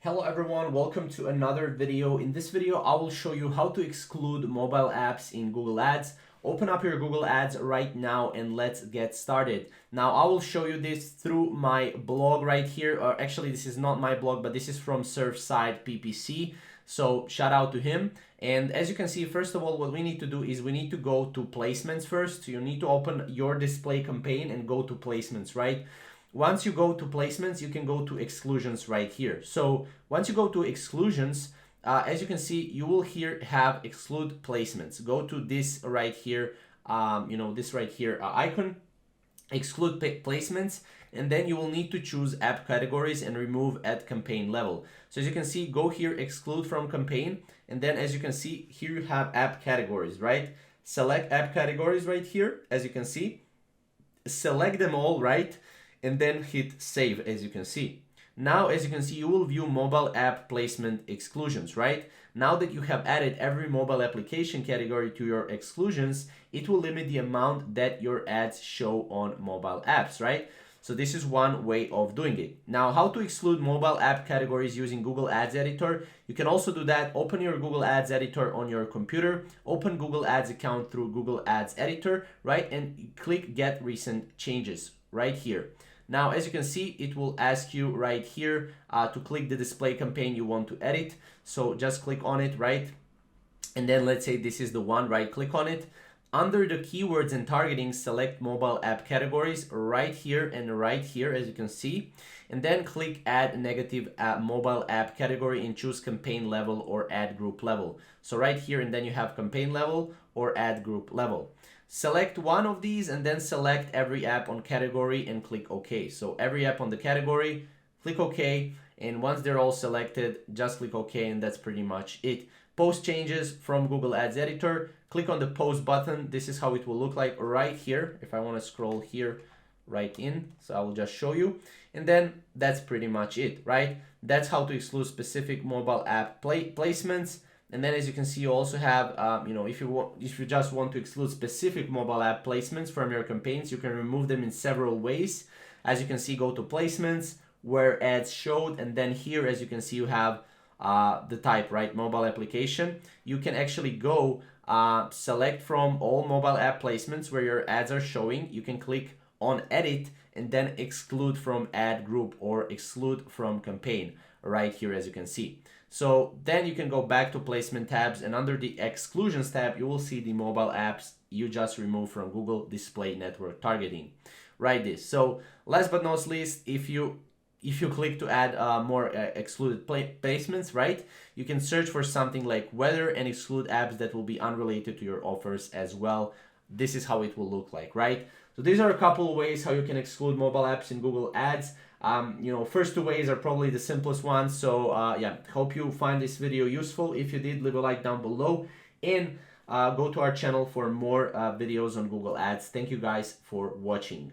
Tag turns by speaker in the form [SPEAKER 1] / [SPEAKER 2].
[SPEAKER 1] Hello everyone, welcome to another video. In this video, I will show you how to exclude mobile apps in Google Ads. Open up your Google Ads right now and let's get started. Now, I will show you this through my blog right here, or actually this is not my blog, but this is from Surfside PPC. So shout out to him. And as you can see, first of all, what we need to do is we need to go to placements first. So you need to open your display campaign and go to placements, right? Once you go to placements, you can go to exclusions right here. So once you go to exclusions, as you can see, you will here have exclude placements. Go to this right here, this right here icon, exclude placements, and then you will need to choose app categories and remove at campaign level. So as you can see, go here, exclude from campaign, and then as you can see, here you have app categories, right? Select app categories right here, as you can see. Select them all, right? And then hit save, as you can see. Now, as you can see, you will view mobile app placement exclusions, right? Now that you have added every mobile application category to your exclusions, it will limit the amount that your ads show on mobile apps, right? So this is one way of doing it. Now, how to exclude mobile app categories using Google Ads Editor? You can also do that. Open your Google Ads Editor on your computer, open Google Ads account through Google Ads Editor, right? And click Get Recent Changes right here. Now, as you can see, it will ask you right here to click the display campaign you want to edit. So just click on it, right? And then let's say this is the one, right? Click on it. Under the keywords and targeting, select mobile app categories right here and right here, as you can see. And then click add negative mobile app category and choose campaign level or ad group level. So right here, and then you have campaign level or ad group level. Select one of these and then select every app on category and click OK. So every app on the category, click OK. And once they're all selected, just click OK, and that's pretty much it. Post changes from Google Ads Editor. Click on the post button. This is how it will look like right here. If I want to scroll here right in, so I will just show you. And then that's pretty much it, right? That's how to exclude specific mobile app placements. And then, as you can see, you also have, if you just want to exclude specific mobile app placements from your campaigns, you can remove them in several ways. As you can see, go to placements, where ads showed, and then here, as you can see, you have the type, right? Mobile application. You can actually go select from all mobile app placements where your ads are showing. You can click on edit and then exclude from ad group or exclude from campaign right here, as you can see. So then you can go back to placement tabs, and under the exclusions tab, you will see the mobile apps you just removed from Google Display Network Targeting. Right this. So last but not least, if you click to add more excluded placements, right, you can search for something like weather and exclude apps that will be unrelated to your offers as well. This is how it will look like, right? So these are a couple of ways how you can exclude mobile apps in Google Ads. First two ways are probably the simplest ones. So yeah, hope you find this video useful. If you did, leave a like down below and go to our channel for more videos on Google Ads. Thank you guys for watching.